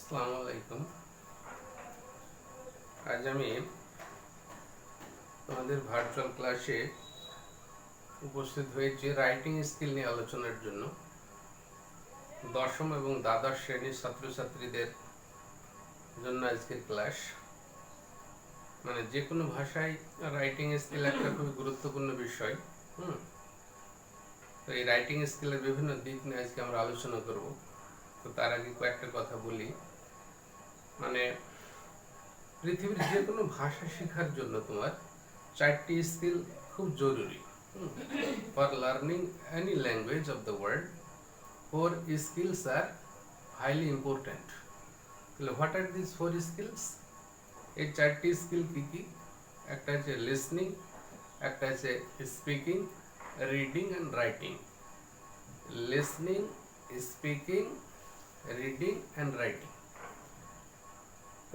আসসালামু আলাইকুম। আজ আমি আমাদের ভার্চুয়াল ক্লাসে উপস্থিত হয়েছি রাইটিং স্কিল নিয়ে আলোচনার জন্য। দশম এবং দ্বাদশ শ্রেণীর ছাত্রছাত্রীদের জন্য আজকের ক্লাস। মানে যে কোনো ভাষায় রাইটিং স্কিল একটা খুবই গুরুত্বপূর্ণ বিষয়। তো এই রাইটিং স্কিলের বিভিন্ন দিক নিয়ে আজকে আমরা আলোচনা করব। তো তার আগে কয়েকটা কথা বলি। মানে পৃথিবীর যে কোনো ভাষা শেখার জন্য তোমার চারটি স্কিল খুব জরুরি। For learning any language of the world 4 skills are highly important. তাহলে হোয়াট আর দিস 4 স্কিলস? এই চারটি স্কিল কি কি? একটা হচ্ছে লিসনিং, একটা হচ্ছে speaking, reading and writing. Listening, speaking, reading and writing.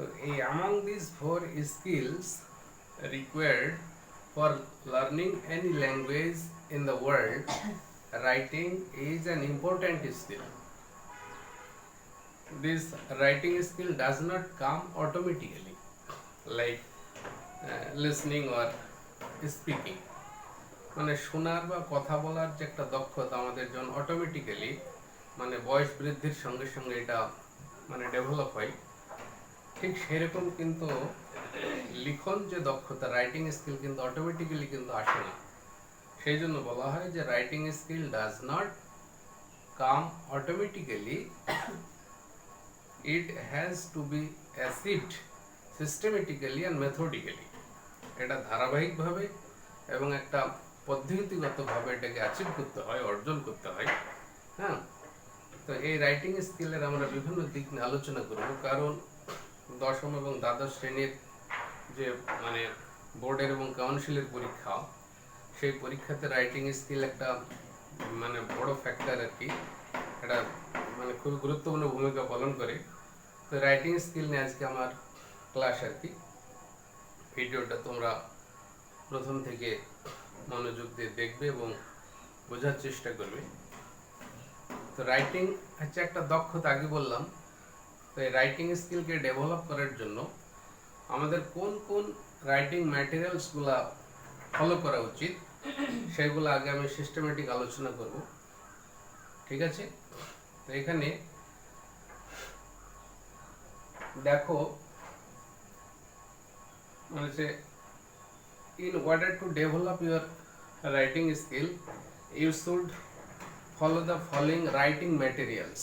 So, among these 4 skills required for learning any language in the world, writing is an important skill. This writing skill does not come automatically, like listening or speaking. মানে শোনার বা কথা বলার যে একটা দক্ষতা আমাদের জন্য অটোমেটিক্যালি মানে বয়স বৃদ্ধির সঙ্গে সঙ্গে এটা মানে ডেভেলপ হয়, ঠিক সেরকম কিন্তু লিখন যে দক্ষতা রাইটিং স্কিল কিন্তু অটোমেটিক্যালি কিন্তু আসে না। সেই জন্য বলা হয় যে writing skill does not come automatically, it has to be achieved systematically and methodically. এটা ধারাবাহিকভাবে এবং একটা পদ্ধতিগতভাবে এটাকে অ্যাচিভ করতে হয়, অর্জন করতে হয়। হ্যাঁ, তো এই রাইটিং স্কিলের আমরা বিভিন্ন দিক নিয়ে আলোচনা করব। কারণ দশম এবং দ্বাদশ শ্রেণীর যে মানে বোর্ডের এবং কাউন্সিলের পরীক্ষা, সেই পরীক্ষাতে রাইটিং স্কিল একটা মানে বড় ফ্যাক্টর আর কি, এটা মানে খুবই গুরুত্বপূর্ণ ভূমিকা পালন করে। তো রাইটিং স্কিল নিয়ে আজকে আমার ক্লাস আর কি। ভিডিওটা তোমরা প্রথম থেকে মনোযোগ দিয়ে দেখবে এবং বোঝার চেষ্টা করবে। তো রাইটিং হচ্ছে একটা দক্ষতা, আগে বললাম। তো এই রাইটিং স্কিলকে ডেভেলপ করার জন্য আমাদের কোন কোন রাইটিং ম্যাটেরিয়ালসগুলো ফলো করা উচিত সেগুলো আগে আমি সিস্টেমেটিক আলোচনা করব, ঠিক আছে? তো এখানে দেখো মানে যে in order to develop your writing skill you should follow the following writing materials.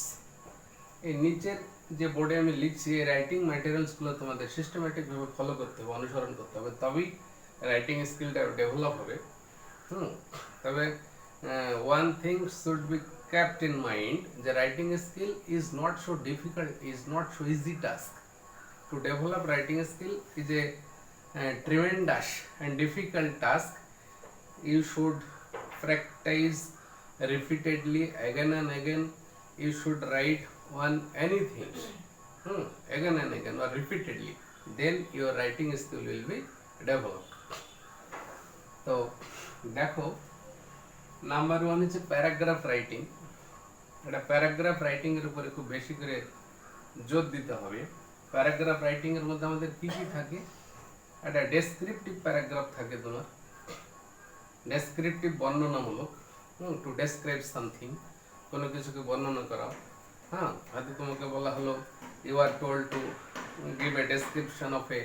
এই নিচের যে বোর্ডে আমি লিখছি এই রাইটিং ম্যাটেরিয়ালসগুলো তোমাদের সিস্টেমেটিকভাবে ফলো করতে হবে, অনুসরণ করতে হবে, তবেই রাইটিং স্কিলটা ডেভেলপ হবে। তবে one thing should be kept in mind, the writing skill is not so difficult, is not so easy task. To develop writing skill is a tremendous and difficult task. You should practice repeatedly again and again. You should write on anything again and again or repeatedly, then your writing skill will be developed. তো দেখো, number 1 হচ্ছে paragraph writing. এটা paragraph writing এর উপরে খুব বেশি করে জোর দিতে হবে। প্যারাগ্রাফ রাইটিং এর মধ্যে আমাদের কি কি থাকে? একটা ডেসক্রিপটিভ প্যারাগ্রাফ থাকে, তোমার ডেসক্রিপটিভ বর্ণনামূলক, টু ডেসক্রাইব সামথিং, কোনো কিছুকে বর্ণনা করা। হ্যাঁ, হয়তো তোমাকে বলা হলো you are told to give a description of a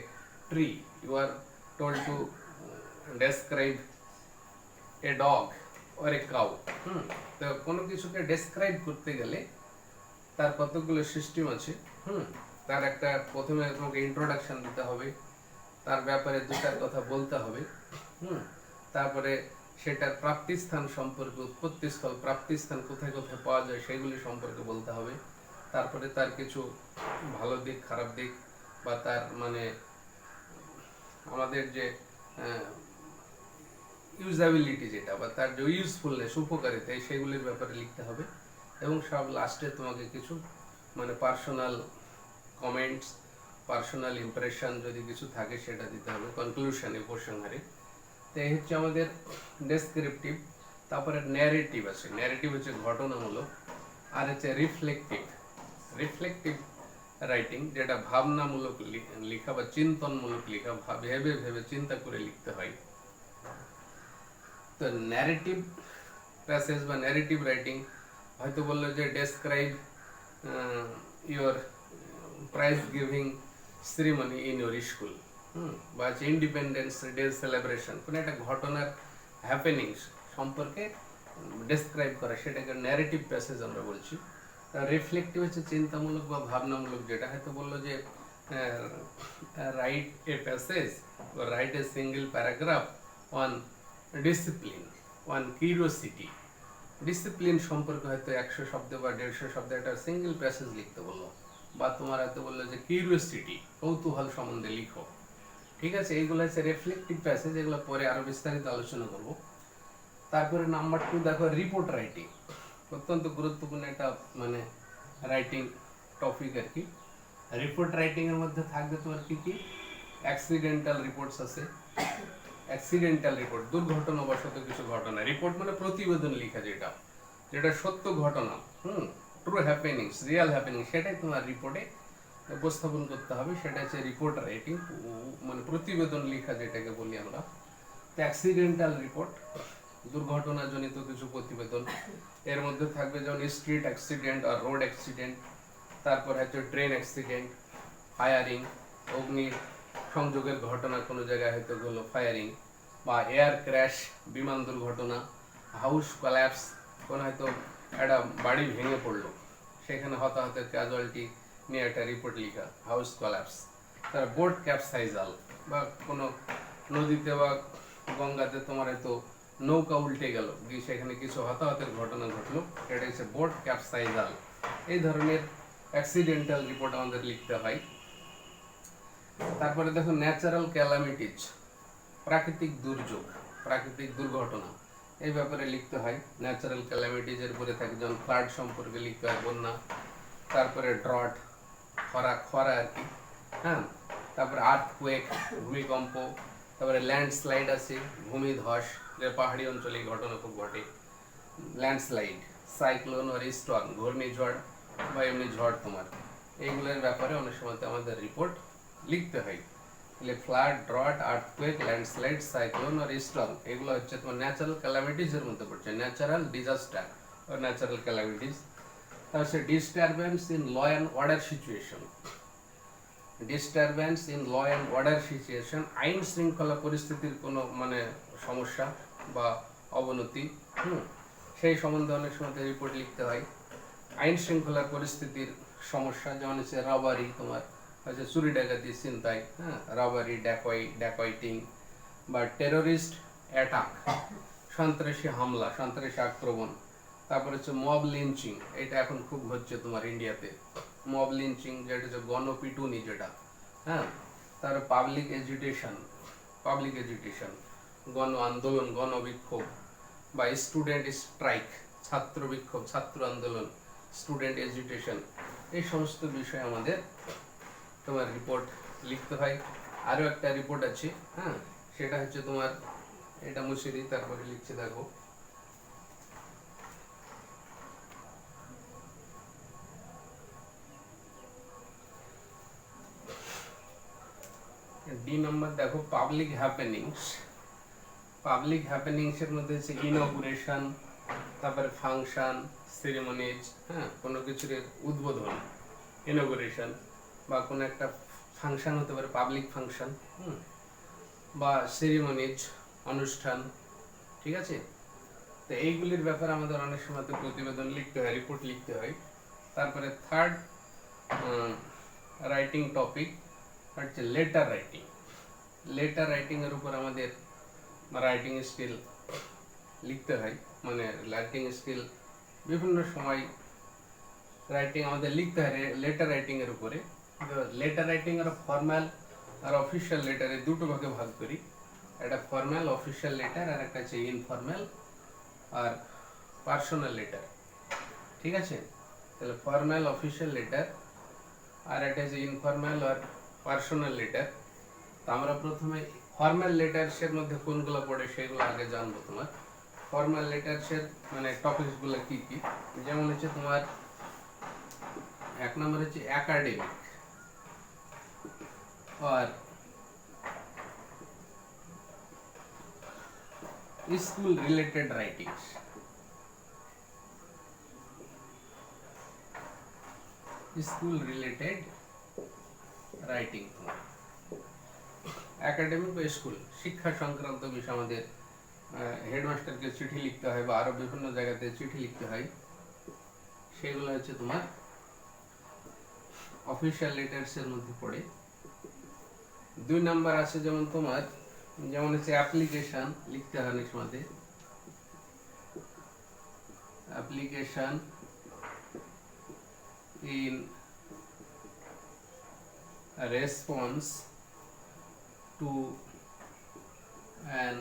tree, you are told to describe a dog or a cow. তো কোনো কিছুকে ডেসক্রাইব করতে গেলে তার কতগুলো সিস্টেম আছে। তার একটা প্রথমে তোমাকে ইন্ট্রোডাকশন দিতে হবে, তার ব্যাপারে দুটার কথা বলতে হবে। তারপরে সেটার প্রাপ্তিস্থান সম্পর্কে, উৎপত্তিস্থল, প্রাপ্তিস্থান কোথায় কোথায় পাওয়া যায় সেগুলি সম্পর্কে বলতে হবে। তারপরে তার কিছু ভালো দিক, খারাপ দিক, বা তার মানে আমাদের যে ইউজাবিলিটি যেটা, বা তার যে ইউজফুলনেস, উপকারিতা, সেগুলির ব্যাপারে লিখতে হবে। এবং সব লাস্টে তোমাকে কিছু মানে পার্সোনাল কমেন্টস, পার্সোনাল ইমপ্রেশন যদি কিছু থাকে সেটা দিতে হবে কনক্লুশনে, উপসংহারে। তো এই হচ্ছে আমাদের ডেসক্রিপটিভ। তারপরে ন্যারেটিভ আছে, ন্যারেটিভ হচ্ছে ঘটনামূলক, আর হচ্ছে রিফ্লেক্টিভ। রিফ্লেক্টিভ রাইটিং, যেটা ভাবনামূলক লেখা বা চিন্তনমূলক লেখা, ভেবে ভেবে চিন্তা করে লিখতে হয়। তো ন্যারেটিভ প্যাসেজ বা ন্যারেটিভ রাইটিং হয়তো বললো যে describe your prize giving ceremony in your school, বা হচ্ছে ইন্ডিপেন্ডেন্স ডে সেলিব্রেশন, কোনো একটা ঘটনার হ্যাপেনিংস সম্পর্কে ডেসক্রাইব করা, সেটাকে ন্যারেটিভ প্যাসেজ আমরা বলছি। রিফ্লেক্টিভ হচ্ছে চিন্তামূলক বা ভাবনামূলক, যেটা হয়তো বললো যে রাইট এ প্যাসেজ বা write a single paragraph on discipline, on curiosity. Discipline সম্পর্কে হয়তো 100 শব্দ বা 150 শব্দ একটা সিঙ্গেল প্যাসেজ লিখতে বললো, বা তোমার হয়তো বললো যে কিউরিওসিটি, কৌতূহল সম্বন্ধে লিখো। ঠিক আছে, এইগুলো হচ্ছে রিফ্লেক্টিভ প্যাসেজ, এগুলো পরে আরো বিস্তারিত আলোচনা করব। তারপরে নাম্বার 2 দেখো রিপোর্ট রাইটিং, অত্যন্ত গুরুত্বপূর্ণ একটা মানে রাইটিং টপিক আর কি। রিপোর্ট রাইটিং এর মধ্যে থাকবে তোমার কি কি, অ্যাক্সিডেন্টাল রিপোর্টস আছে, অ্যাক্সিডেন্টাল রিপোর্ট, দুর্ঘটনাবশত কিছু ঘটনা। রিপোর্ট মানে প্রতিবেদন লেখা, যেটা যেটা সত্য ঘটনা, ট্রু হ্যাপেনিংস, রিয়েল হ্যাপেনিং, সেটাই তোমার রিপোর্টে উপস্থাপন করতে হবে, সেটা হচ্ছে রিপোর্ট রাইটিং, মানে প্রতিবেদন লেখা যেটাকে বলি আমরা। অ্যাক্সিডেন্টাল রিপোর্ট, দুর্ঘটনাজনিত কিছু প্রতিবেদন, এর মধ্যে থাকবে যেমন স্ট্রিট অ্যাক্সিডেন্ট আর রোড অ্যাক্সিডেন্ট, তারপর হচ্ছে ট্রেন অ্যাক্সিডেন্ট, ফায়ারিং, অগ্নি সংযোগের ঘটনা, কোনো জায়গায় হয়তো হলো ফায়ারিং, বা এয়ার ক্র্যাশ, বিমান দুর্ঘটনা, হাউস কোল্যাপস, কোনো হয়তো একটা বাড়ি ভেঙে পড়লো, সেখানে হতাহতের ক্যাজুয়ালিটি নিয়ে একটা রিপোর্ট লেখা, হাউস কোল্যাপস। তার বোট ক্যাপসাইজাল, বা কোনো নদীতে বা গঙ্গাতে তোমার হয়তো নৌকা উল্টে গেল, গিয়ে সেখানে কিছু হতাহতের ঘটনা ঘটলো, এটা হচ্ছে বোট ক্যাপসাইজাল। এই ধরনের অ্যাক্সিডেন্টাল রিপোর্ট আমাদের লিখতে হয়। তারপরে দেখো ন্যাচারাল ক্যালামিটিজ, প্রাকৃতিক দুর্যোগ, প্রাকৃতিক দুর্ঘটনা, এই ব্যাপারে লিখতে হয়। ন্যাচারাল ক্যালামিটিজ এর পরে থাকে যেমন ফ্লাড সম্পর্কে লিখতে হয়, বন্যা, তারপরে ড্রট, খরা, খরা আর কি, হ্যাঁ, তারপরে আর্থকুয়েক, ভূমিকম্প, তারপরে ল্যান্ডস্লাইড আছে, ভূমিধস, যে পাহাড়ি অঞ্চলে এই ঘটনা খুব ঘটে, ল্যান্ডস্লাইড, সাইক্লোন আর স্টর্ম, ঘূর্ণিঝড় বা এমনি ঝড়, তোমার এইগুলোর ব্যাপারে অনেক সময় আমাদের রিপোর্ট লিখতে হয়। তাহলে flood, drought, earthquake, landslide, cyclone আর স্টর্ম, এগুলো হচ্ছে তোমার ন্যাচারাল ক্যালামিটিজ এর মধ্যে পড়ছে, ন্যাচারাল ডিজাস্টার আর ন্যাচারাল ক্যালামিটিজ। তারপরে disturbance in law and order situation, disturbance in law and order situation, আইন শৃঙ্খলা পরিস্থিতির কোনো মানে সমস্যা বা অবনতি, সেই সম্বন্ধে অনেক সময় রিপোর্ট লিখতে হয়। আইন শৃঙ্খলার পরিস্থিতির সমস্যা, যেমন হচ্ছে রবারি, তোমার হচ্ছে চুরি ডাকাতি, ছিনতাই, হ্যাঁ, রবারি, ড্যাকয়েটিং, বা টেরোরিস্ট অ্যাটাক, সন্ত্রাসী হামলা, সন্ত্রাসী আক্রমণ। তারপরে হচ্ছে মব লিঞ্চিং, এটা এখন খুব হচ্ছে তোমার ইন্ডিয়াতে, মব লিঞ্চিং, যেটা হচ্ছে গণপিটুনি যেটা, হ্যাঁ। তারপরে পাবলিক এজিটেশন, পাবলিক এজিটেশন, গণ আন্দোলন, গণবিক্ষোভ, বা স্টুডেন্ট স্ট্রাইক, ছাত্র বিক্ষোভ, ছাত্র আন্দোলন, স্টুডেন্ট এজিটেশন, এই সমস্ত বিষয়ে আমাদের তোমার রিপোর্ট লিখতে হয়। আরও একটা রিপোর্ট আছে, হ্যাঁ, সেটা হচ্ছে তোমার, এটা মুছে দিই তারপরে লিখছে, দেখো ডি নাম্বার, দেখো পাবলিক হ্যাপেনিংস। পাবলিক হ্যাপেনিংস এর মধ্যে হচ্ছে ইনঅগুরেশন, তারপরে ফাংশন, সেরিমনিজ, হ্যাঁ, কোনো কিছুর উদ্বোধন, ইনঅগুরেশন, বা কোনো একটা ফাংশন হতে পারে পাবলিক ফাংশন, বা সেরিমনিজ, অনুষ্ঠান, ঠিক আছে। তো এইগুলির ব্যাপারে আমাদের অনেক সময় তো প্রতিবেদন লিখতে হয়, রিপোর্ট লিখতে হয়। তারপরে থার্ড রাইটিং টপিক হচ্ছে লেটার রাইটিং। লেটার রাইটিং এর উপর আমাদের রাইটিং স্কিল লিখতে হয়, মানে রাইটিং স্কিল বিভিন্ন সময় রাইটিং আমাদের লিখতে হয় লেটার রাইটিং এর উপরে। লেটার রাইটিং এর ফর্মাল আর অফিসিয়াল লেটার, এই দুটো ভাগে ভাগ করি, একটা ফর্মাল অফিসিয়াল লেটার আর একটা হচ্ছে ইনফর্মাল আর পার্সোনাল লেটার, ঠিক আছে। তাহলে ফর্মাল অফিসিয়াল লেটার আর একটা হচ্ছে ইনফর্মাল আর পার্সোনাল লেটার। তো আমরা প্রথমে ফর্মাল লেটারসের মধ্যে কোনগুলো পড়ে সেগুলো আগে জানবো। তোমার ফর্মাল লেটারসের মানে টপিকসগুলো কি কি, যেমন হচ্ছে তোমার এক নম্বর হচ্ছে academic, or school related writings. School related writing, academic বা স্কুল শিক্ষা সংক্রান্ত বিষয় আমাদের হেডমাস্টারকে চিঠি লিখতে হয় বা আরো বিভিন্ন জায়গাতে চিঠি লিখতে হয়, সেগুলো হচ্ছে তোমার অফিসিয়াল লেটার্স এর মধ্যে পড়ে। 2 নাম্বার আছে যেমন তোমার, যেমন হচ্ছে অ্যাপ্লিকেশন লিখতে হয় অনেক সময়, application in a response to an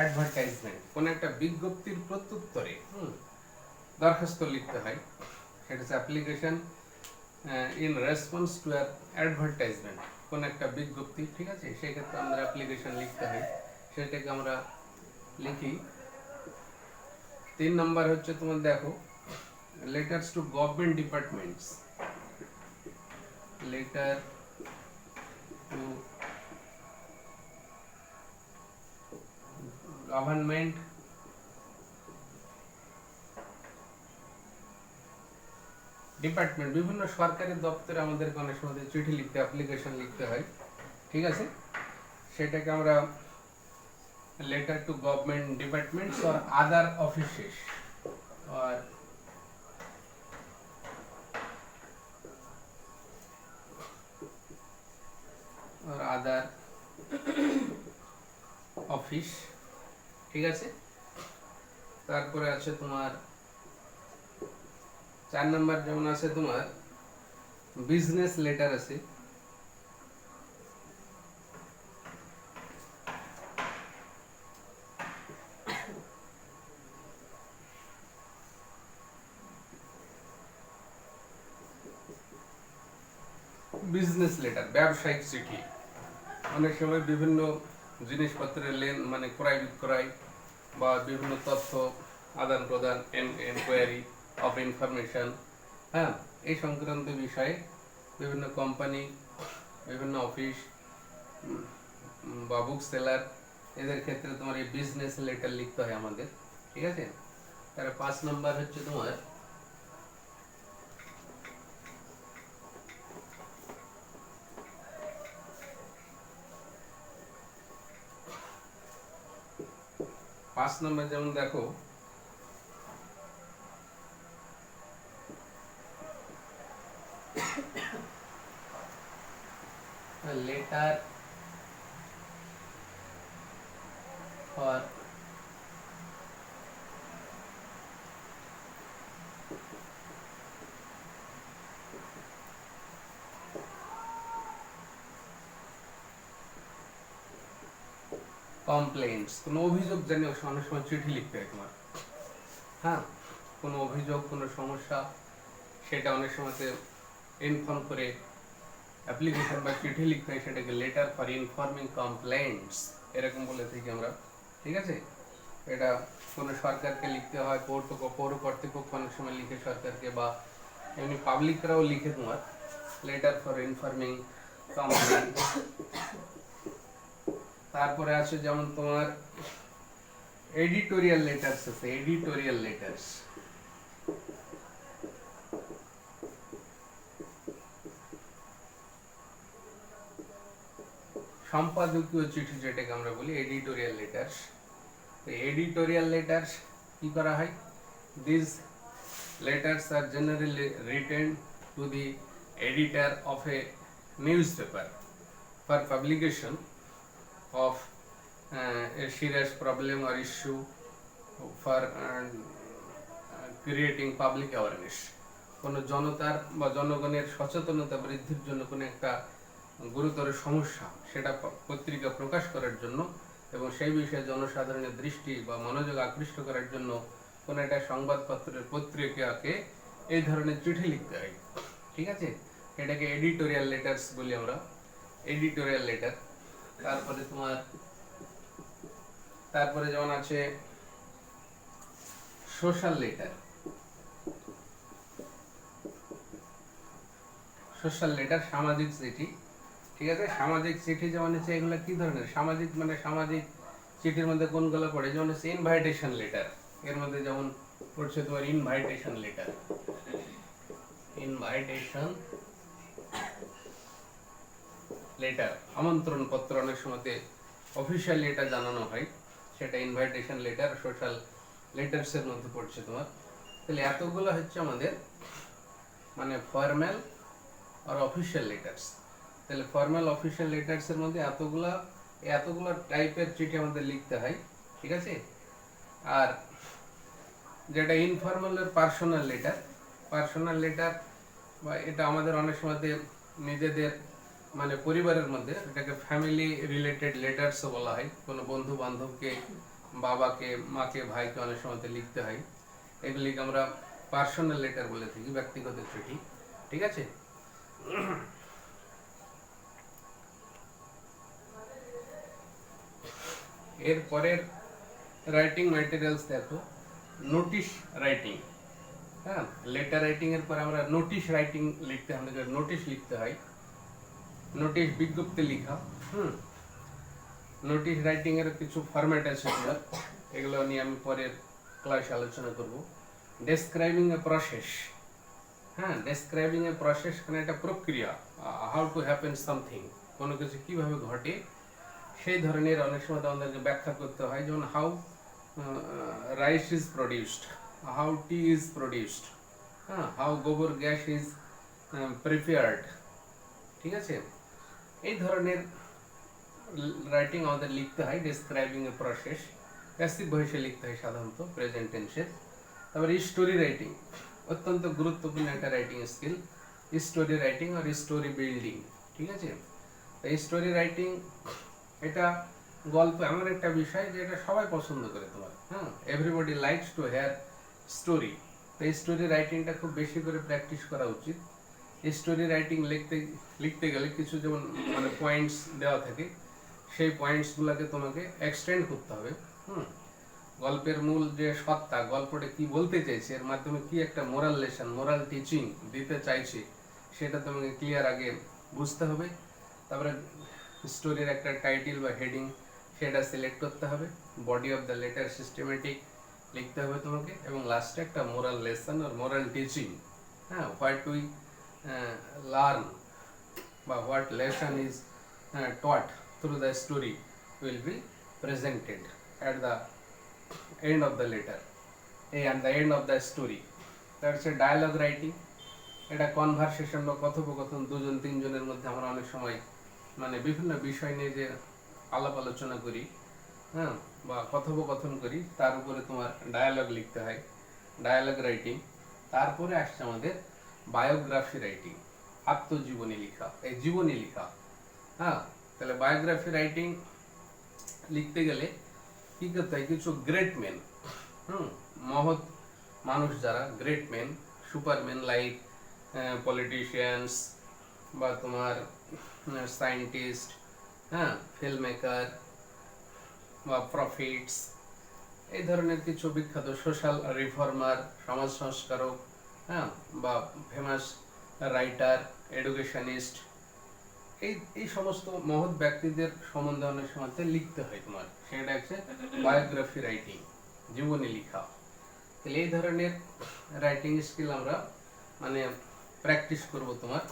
advertisement, কোন একটা বিজ্ঞপ্তির প্রত্যুত্তরে দরখাস্ত লিখতে হয়, সেটা হচ্ছে application in response to an advertisement, কোন একটা বিজ্ঞপ্তি, ঠিক আছে, সেক্ষেত্রে আমরা অ্যাপ্লিকেশন লিখতে হয়, সেটাকে আমরা লিখি। 3 নাম্বার হচ্ছে তোমার দেখো letters to government departments, letter to government department, বিভিন্ন সরকারি দপ্তরে আমাদেরকে অনেক সময় চিঠি লিখতে, অ্যাপ্লিকেশন লিখতে হয়, ঠিক আছে, সেটাকে আমরা letter to government departments or other offices or other office, ঠিক আছে। তারপরে আছে তোমার 4 নাম্বার যেমন আছে তোমার বিজনেস লেটার আছে, বিজনেস লেটার ব্যবসায়িক চিঠি, অনেক সময় বিভিন্ন জিনিসপত্রের মানে ক্রয় বিক্রয় বা বিভিন্ন তথ্য আদান প্রদান, এনকোয়ারি অফ ইনফরমেশন, হ্যাঁ, এই সংক্রান্ত বিষয়ে বিভিন্ন কোম্পানি, বিভিন্ন অফিস বা বুক সেলার, এদের ক্ষেত্রে তোমার এই বিজনেস লেটার লিখতে হয় আমাদের, ঠিক আছে। তার 5 নাম্বার হচ্ছে তোমার যেমন দেখো লেটার ফর কমপ্লেইন্টস, কোনো অভিযোগ জানিয়ে অনেক সময় চিঠি লিখতে হয় তোমার, হ্যাঁ, কোনো অভিযোগ, কোনো সমস্যা, সেটা অনেক সময়তে ইনফর্ম করে অ্যাপ্লিকেশন বা চিঠি লিখতে হয়, সেটাকে লেটার ফর ইনফর্মিং কমপ্লেইন্টস এরকম বলে থাকি আমরা, ঠিক আছে। এটা কোনো সরকারকে লিখতে হয়, পৌর কর্তৃপক্ষ অনেক সময় লিখে সরকারকে, বা এমনি পাবলিকরাও লিখে তোমার লেটার ফর ইনফর্মিং কমপ্লেইন্টস। তারপরে আছে যেমন তোমার এডিটোরিয়াল লেটার্স আছে, এডিটোরিয়াল লেটার্স, সম্পাদকীয় চিঠি যেটাকে আমরা বলি এডিটোরিয়াল লেটার্স। তো এডিটোরিয়াল লেটার্স কি করা হয়, this letters are generally written to the editor of a newspaper for publication of a serious problem or issue for creating public awareness, কোনো জনতার বা জনগণের সচেতনতা বৃদ্ধির জন্য কোনো একটা গুরুতর সমস্যা সেটা পত্রিকা প্রকাশ করার জন্য এবং সেই বিষয়ে জনসাধারণের দৃষ্টি বা মনোযোগ আকৃষ্ট করার জন্য কোনো একটা সংবাদপত্রের পত্রিকাকে এই ধরনের চিঠি লিখতে হয়, ঠিক আছে, এটাকে এডিটোরিয়াল লেটার্স বলি আমরা, এডিটোরিয়াল লেটার। তারপরে যেমন আছে সোশ্যাল লেটার, সোশ্যাল লেটার, সামাজিক চিঠি। ঠিক আছে, সামাজিক চিঠি যেমন হচ্ছে এগুলো কি ধরনের সামাজিক, মানে সামাজিক চিঠির মধ্যে কোনগুলো পড়ে, যেমন হচ্ছে ইনভাইটেশন লেটার। এর মধ্যে যেমন পড়ছে তোমার ইনভাইটেশন লেটার, ইনভাইটেশন লেটার, আমন্ত্রণ পত্র, অনেক সময়তে অফিসিয়ালি এটা জানানো হয়, সেটা ইনভাইটেশন লেটার, সোশ্যাল লেটার্স এর মধ্যে পড়ছে তোমার। তাহলে এতগুলো হচ্ছে আমাদের মানে ফর্মাল আর অফিসিয়াল লেটার্স। তাহলে ফর্মাল অফিসিয়াল লেটার্স এর মধ্যে এতগুলো টাইপের চিঠি আমাদের লিখতে হয়, ঠিক আছে। আর যেটা ইনফর্মাল এর পার্সোনাল লেটার, পার্সোনাল লেটার বা এটা আমাদের অনেক সময়তে নিজেদের মানে পরিবারের মধ্যে, এটাকে ফ্যামিলি রিলেটেড লেটার্সও বলা হয়। কোনো বন্ধু বান্ধবকে, বাবাকে, মাকে, ভাইকে অনেক সময়তে লিখতে হয়, এগুলিকে আমরা পার্সোনাল লেটার বলে থাকি, ব্যক্তিগত চিঠি, ঠিক আছে। এর পরের রাইটিং ম্যাটেরিয়ালস দেখো, নোটিশ রাইটিং। হ্যাঁ, লেটার রাইটিং এর পর আমরা নোটিশ রাইটিং লিখতে, আমাদের নোটিশ লিখতে হয়, নোটিশ বিজ্ঞপ্তি লিখা। নোটিশ রাইটিং এর কিছু ফরম্যাট আছে, এগুলো নিয়ে আমি পরের ক্লাসে আলোচনা করব। ডেসক্রাইবিং এ প্রসেস, হ্যাঁ, ডেসক্রাইবিং এ প্রসেস মানে একটা প্রক্রিয়া, হাউ টু হ্যাপেন সামথিং, কোনো কিছু কিভাবে ঘটে সেই ধরনের অনেক সময় আমাদেরকে ব্যাখ্যা করতে হয়। যেমন how rice is produced, how T is produced, হ্যাঁ, হাউ গোবর গ্যাস ইজ প্রিপেয়ার্ড, ঠিক আছে। এই ধরনের রাইটিং আমাদের লিখতে হয়, ডেসক্রাইবিং এ প্রসেস। প্যাসিভ ভয়েসে লিখতে হয় সাধারণত, প্রেজেন্ট টেন্সে। তারপরে স্টোরি রাইটিং, অত্যন্ত গুরুত্বপূর্ণ একটা রাইটিং স্কিল, স্টোরি রাইটিং আর স্টোরি বিল্ডিং, ঠিক আছে। এই স্টোরি রাইটিং এটা গল্প এমন একটা বিষয় যে এটা সবাই পছন্দ করে তোমার, হ্যাঁ, everybody likes to hear story. তো এই স্টোরি রাইটিংটা খুব বেশি করে প্র্যাকটিস করা উচিত। স্টোরি রাইটিং লিখতে গেলে কিছু যেমন মানে পয়েন্টস দেওয়া থাকে, সেই পয়েন্টসগুলোকে তোমাকে এক্সটেন্ড করতে হবে। গল্পের মূল যে সত্তা, গল্পটা কি বলতে চাইছে, এর মাধ্যমে কি একটা মোরাল লেসন, মোরাল টিচিং দিতে চাইছে, সেটা তোমাকে ক্লিয়ার আগে বুঝতে হবে। তারপরে স্টোরির একটা টাইটেল বা হেডিং সেটা সিলেক্ট করতে হবে, body of the letter systematic লিখতে হবে তোমাকে, এবং লাস্টে একটা মোরাল লেসন আর মোরাল টিচিং, হ্যাঁ, হোয়াট উই লার্ন বা what lesson is taught through the story will be presented at the end of the letter, and the end of the story. That's a dialogue writing. এটা conversation বা কথোপকথন দুজন তিনজনের মধ্যে আমরা অনেক সময় মানে বিভিন্ন বিষয় নিয়ে যে আলাপ আলোচনা করি, হ্যাঁ, বা কথোপকথন করি, তার উপরে তোমার ডায়ালগ লিখতে হয়, ডায়ালগ রাইটিং। তারপরে আসছে আমাদের বায়োগ্রাফি রাইটিং, আত্মজীবনী লেখা, এই জীবনী লেখা। হ্যাঁ, তাহলে বায়োগ্রাফি রাইটিং লিখতে গেলে কি করতে হয়, কিছু গ্রেট মেন, মহৎ মানুষ যারা, great men, superman, like politicians বা তোমার সায়েন্টিস্ট, হ্যাঁ, ফিল্ম মেকার বা প্রফিটস, এই ধরনের কিছু বিখ্যাত সোশ্যাল রিফর্মার, সমাজ সংস্কারক, হ্যাঁ, বা ফেমাস রাইটার, এডুকেশনিস্ট, এই সমস্ত মহৎ ব্যক্তিদের সম্বন্ধে অনেক সময় লিখতে হয় তোমার, সেটা হচ্ছে বায়োগ্রাফি রাইটিং, জীবনী লেখা। তাহলে এই ধরনের রাইটিং স্কিল আমরা মানে প্র্যাকটিস করব তোমার।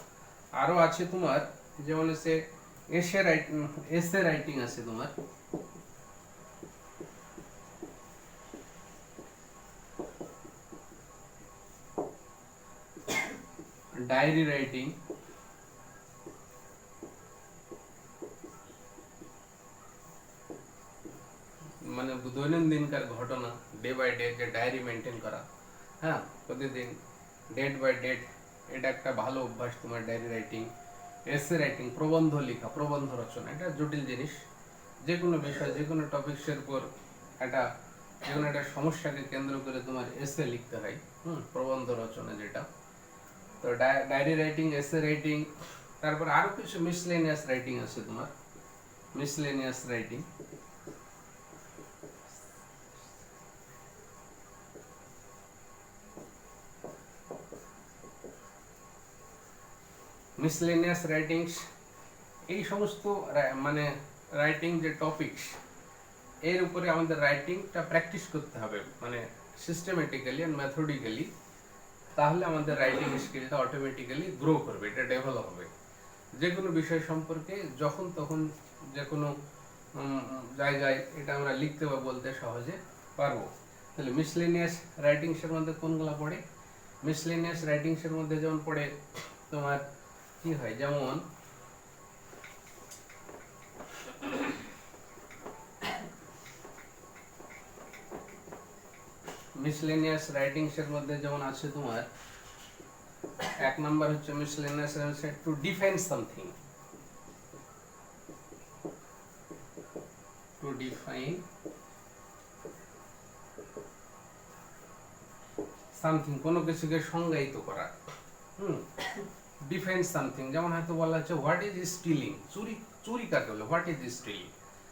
আরো আছে তোমার, যেমন হচ্ছে এসে রাইটিং আছে তোমার, ডায়েরি রাইটিং, মানে দৈনন্দিনকার ঘটনা, ডে বাই ডে যে ডায়েরি মেনটেন করা, হ্যাঁ, প্রতিদিন ডেট বাই ডেট, এটা একটা ভালো অভ্যাস তোমার ডায়েরি রাইটিং। এসে রাইটিং, প্রবন্ধ লেখা, প্রবন্ধ রচনা, এটা জটিল জিনিস, যে কোনো বিষয়, যে কোনো টপিক্সের উপর একটা যে কোনো একটা সমস্যাকে কেন্দ্র করে তোমার এসে লিখতে হয়, প্রবন্ধ রচনা যেটা। তো ডায়েরি রাইটিং, এসে রাইটিং, তারপর আরো কিছু মিসলেনিয়াস রাইটিং আছে তোমার, মিসলেনিয়াস রাইটিং। মিসলেনিয়াস রাইটিংস, এই সমস্ত মানে রাইটিং যে টপিকস, এর উপরে আমাদের রাইটিংটা প্র্যাকটিস করতে হবে মানে সিস্টেমেটিক্যালি অ্যান্ড মেথডিক্যালি, তাহলে আমাদের রাইটিং স্কিলটা অটোমেটিক্যালি গ্রো করবে, এটা ডেভেলপ হবে। যে কোনো বিষয় সম্পর্কে যখন তখন যে কোনো জায়গায় এটা আমরা লিখতে বা বলতে সহজে পারবো। তাহলে মিসলেনিয়াস রাইটিংসের মধ্যে কোনগুলো পড়ে? মিসলেনিয়াস রাইটিংসের মধ্যে যেমন পড়ে তোমার কি হয়, যেমন মিসলেনিয়াস রাইটিংসের মধ্যে যেমন আছে তোমার এক নাম্বার হচ্ছে miscellaneous to define something, to define something, কোনো কিছুকে সংজ্ঞায়িত করা। ডিফাইন সামথিং, যেমন হয়তো বলা হচ্ছে হোয়াট ইজ স্টিলিং, চুরি, চুরি কাকে বলে, হোয়াট ইজ স্টিলিং,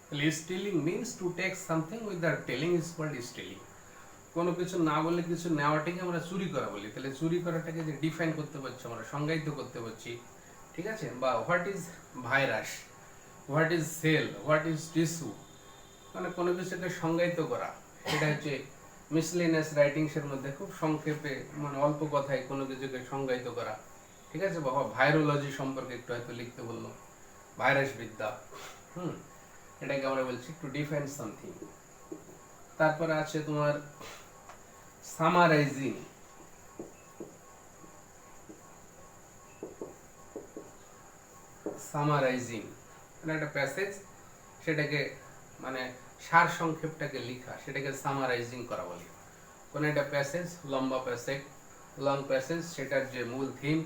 তাহলে stealing means to take something without telling is called stealing. কোনো কিছু না বলে কিছু নেওয়াটাকে আমরা চুরি করা বলি, তাহলে চুরি করাটাকে যে ডিফাইন করতে পারছি, আমরা সংজ্ঞায়িত করতে পারছি, ঠিক আছে। বা what is virus, what is sell, what is tissue, মানে কোনো কিছুকে সংজ্ঞায়িত করা, সেটা হচ্ছে মিসলেনিয়াস রাইটিংসের মধ্যে খুব সংক্ষেপে মানে অল্প কথায় কোনো কিছুকে সংজ্ঞায়িত করা, ঠিক আছে। বাবা ভাইরোলজি সম্পর্কে একটু হয়তো লিখতে বললো, ভাইরাস বিদ্যা, এটাকে আমরা বলছি টু ডিফাইন সামথিং। তারপরে আছে তোমার সামারাইজিং, সামারাইজিং মানে একটা প্যাসেজ, সেটাকে মানে সার সংক্ষেপটাকে লেখা, সেটাকে সামারাইজিং করা বলে। কোন একটা প্যাসেজ, লম্বা প্যাসেজ, লং প্যাসেজ, সেটার যে মূল থিম,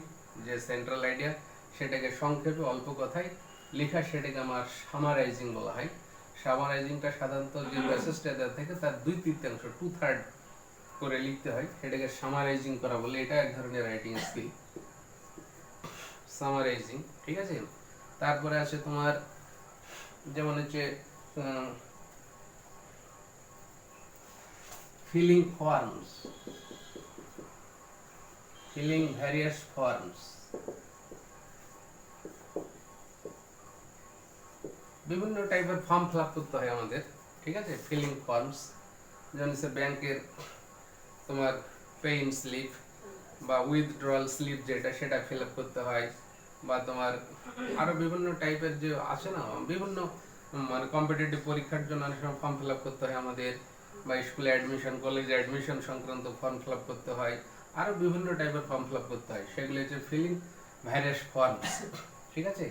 যে সেন্ট্রাল আইডিয়া, সেটাকে সংক্ষেপে অল্প কথায় লেখা, সেটাকে আমার সামারাইজিং বলা হয়। সামারাইজিংটা সাধারণত যে প্যাসেজটা দেওয়া থাকে তার 2/3 2/3 করে লিখতে হয়, সেটাকে সামারাইজিং করা বলে। এটা এক ধরনের রাইটিং স্কিল, সামারাইজিং, ঠিক আছে। তারপরে আছে তোমার যেমন হচ্ছে filling forms, filling various forms, বিভিন্ন টাইপের ফর্ম ফিল আপ করতে হয় আমাদের, ঠিক আছে। ফিলিং ফর্মস যেমন হচ্ছে ব্যাংকের তোমার পেইন স্লিপ বা উইথড্রয়াল স্লিপ, যেটা সেটা ফিল আপ করতে হয়, বা তোমার আরো বিভিন্ন টাইপের যে আছে না, বিভিন্ন মানে কম্পিটিটিভ পরীক্ষার জন্য অনেক সময় ফর্ম ফিল আপ করতে হয় আমাদের, বা স্কুলে অ্যাডমিশন, কলেজে অ্যাডমিশন সংক্রান্ত ফর্ম ফিল আপ করতে হয়, আরো বিভিন্ন টাইপের ফর্ম ফিল আপ করতে হয়, সেগুলো হচ্ছে ফিলিং ভ্যারিয়াস ফর্মস, ঠিক আছে।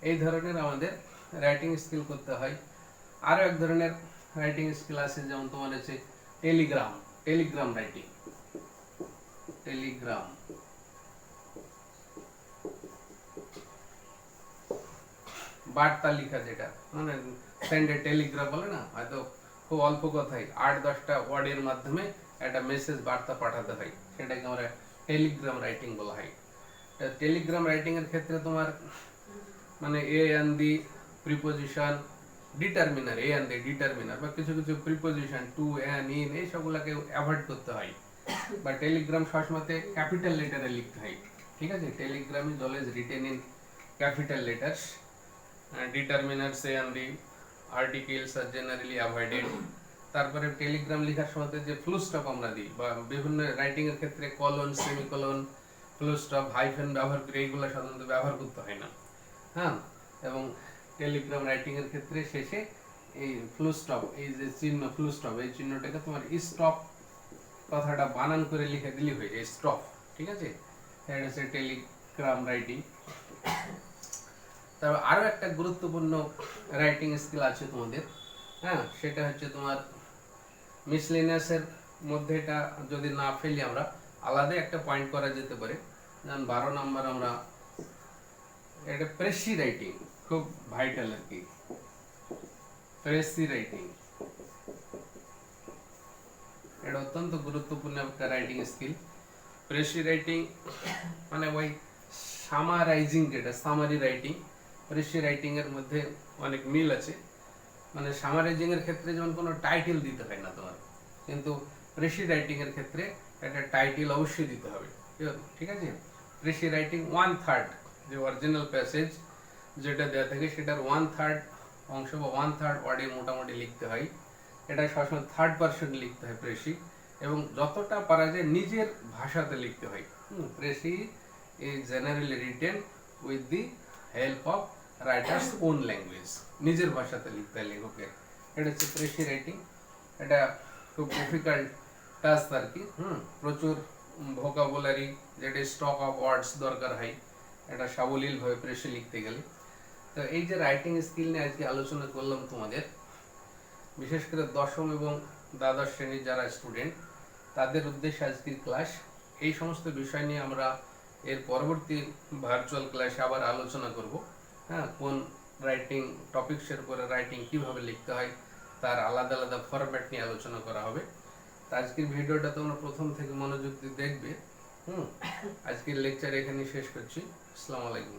এই ধরনের আমাদের রাইটিং স্কিল করতে হয়। আরো এক ধরনের রাইটিং স্কিল আছে, যেমন তোমার হচ্ছে টেলিগ্রাম, টেলিগ্রাম রাইটিং, টেলিগ্রাম, বার্তা লেখা, যেটা মানে সেন্ড এ টেলিগ্রাম বলে না, হয়তো খুব অল্প কথায় 8-10টা ওয়ার্ডের মাধ্যমে একটা মেসেজ বার্তা পাঠাতে হয়, সেটাকে আমরা টেলিগ্রাম রাইটিং বলা হয়। টেলিগ্রাম রাইটিং এর ক্ষেত্রে তোমার মানে a and the preposition, determiner, a and the determiner, বা কিছু কিছু প্রিপোজিশন টু, এন, ইন, এই সবগুলোকে অ্যাভয়েড করতে হয়। বা টেলিগ্রাম সবসময় ক্যাপিটাল লেটারে লিখতে হয়, ঠিক আছে। Telegram is always written in capital letters, determiners and the articles are generally avoided। তারপরে টেলিগ্রাম লেখার সময় যে ফুল স্টপ আমরা দিই, বা বিভিন্ন রাইটিং এর ক্ষেত্রে colon, semicolon, full stop, hyphen ব্যবহার করে, এইগুলো সাধারণত ব্যবহার করতে হয় না, হ্যাঁ। এবং টেলিগ্রাম রাইটিং এর ক্ষেত্রে শেষে এই ফুল স্টপ, এই যে চিহ্ন ফুল স্টপ, এই চিহ্নটাকে তোমার স্টপ কথাটা বানান করে লিখে দিলেই হয়ে যায়, স্টপ, ঠিক আছে। এটা হচ্ছে টেলিগ্রাম রাইটিং। তারপর আরো একটা গুরুত্বপূর্ণ রাইটিং স্কিল আছে তোমাদের, হ্যাঁ, সেটা হচ্ছে তোমার মিসলেনিয়াসের মধ্যে, এটা যদি না ফেলি আমরা আলাদা একটা পয়েন্ট করা যেতে পারে, যেমন 12 নম্বর আমরা এটা প্রেসি রাইটিং, খুব ভাইটাল আর কি, প্রেসি রাইটিং, এটা অত্যন্ত গুরুত্বপূর্ণ একটা রাইটিং স্কিল। প্রেসি রাইটিং মানে ওই সামারাইজিং, যেটা সামারি রাইটিং, প্রেসি রাইটিং এর মধ্যে অনেক মিল আছে। মানে সামারাইজিং এর ক্ষেত্রে যেমন কোনো টাইটেল দিতে হয় না তোমার, কিন্তু প্রেসি রাইটিং এর ক্ষেত্রে একটা টাইটেল অবশ্যই দিতে হবে, ঠিক আছে। প্রেসি রাইটিং 1/3 যে অরিজিনাল প্যাসেজ যেটা দেওয়া থাকে সেটার 1/3 অংশ বা 1/3 ওয়ার্ডে মোটামুটি লিখতে হয়। এটা সবসময় 3rd পারসন লিখতে হয় প্রেসি, এবং যতটা পারা যায় নিজের ভাষাতে লিখতে হয়। Precis is generally written with the help of writer's own language, নিজের ভাষাতে লিখতে হয় লেখকের। এটা হচ্ছে প্রেসি রাইটিং। এটা খুব ডিফিকাল্ট টাস্ক আর কি। প্রচুর ভোকাবুলারি, যেটা স্টক অফ ওয়ার্ডস দরকার হয় এটা সাবলীলভাবে প্রেসে লিখতে গেলে। তো এই যে রাইটিং স্কিল নিয়ে আজকে আলোচনা করলাম তোমাদের, বিশেষ করে দশম এবং দ্বাদশ শ্রেণীর যারা স্টুডেন্ট তাদের উদ্দেশ্যে আজকের ক্লাস। এই সমস্ত বিষয় নিয়ে আমরা এর পরবর্তী ভার্চুয়াল ক্লাসে আবার আলোচনা করব। কোন রাইটিং টপিকসের উপরে রাইটিং কিভাবে লিখতে হয় তার আলাদা আলাদা ফরম্যাট নিয়ে আলোচনা করা হবে। তো আজকের ভিডিওটা তোমরা প্রথম থেকে মনোযোগ দিয়ে দেখবে। আজকের লেকচার এখানেই শেষ করছি। আসসালামু আলাইকুম।